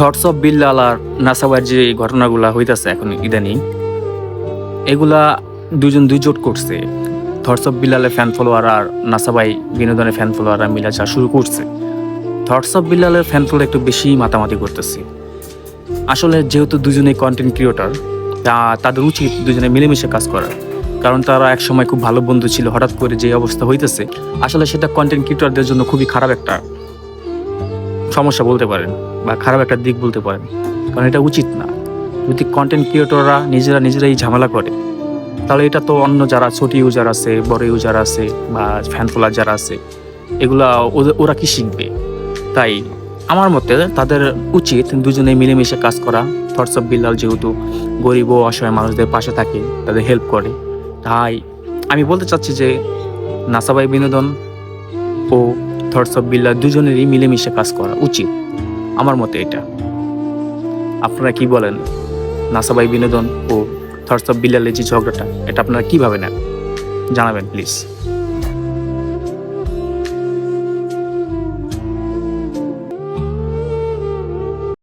Thoughts of Billal আর নাসাওয়ার যে ঘটনাগুলা হইতাছে এখন ইদানিং, এগুলা দুই জোট করছে। থটস অফ বিল্লালের ফ্যান ফলোয়ার আর নাসাবাই বিনোদনের ফ্যান ফলোয়াররা মিলা চা শুরু করছে। থটস অফ বিল্লালের ফ্যান ফলোয়ার একটু বেশি মাতামাতি করতেছে। আসলে যেহেতু দুজনেই কন্টেন্ট ক্রিয়েটর, তাদের উচিত দুজনে মিলেমিশে কাজ করার, কারণ তারা একসময় খুব ভালো বন্ধু ছিল। হঠাৎ করে যে অবস্থা হইতেছে, আসলে সেটা কন্টেন্ট ক্রিয়েটরদের জন্য খুবই খারাপ একটা সমস্যা বলতে পারেন, বা খারাপ একটা দিক বলতে পারেন, কারণ এটা উচিত না। যদি কন্টেন্ট ক্রিয়েটররা নিজেরাই ঝামেলা করে, তাহলে এটা তো অন্য যারা ছোট ইউজার আছে, বড় ইউজার আছে, বা ফ্যান ফলোয়ার যারা আছে, এগুলা ওরা কি শিখবে? তাই আমার মতে তাদের উচিত দুজনে মিলেমিশে কাজ করা। থটস অফ বিল্লাল যেহেতু গরিব ও অসহায় মানুষদের পাশে থাকে, তাদের হেল্প করে, তাই আমি বলতে চাচ্ছি যে নাসাবাই বিনোদন ও থটস অফ বিল্লাল দুজনেরই মিলেমিশে কাজ করা উচিত, আমার মতে এটা। আপনারা কি বলেন? নাসাবাই বিনোদন ও থটস অফ বিল্লালের যে ঝগড়াটা, এটা আপনারা কীভাবে নেন জানাবেন প্লিজ।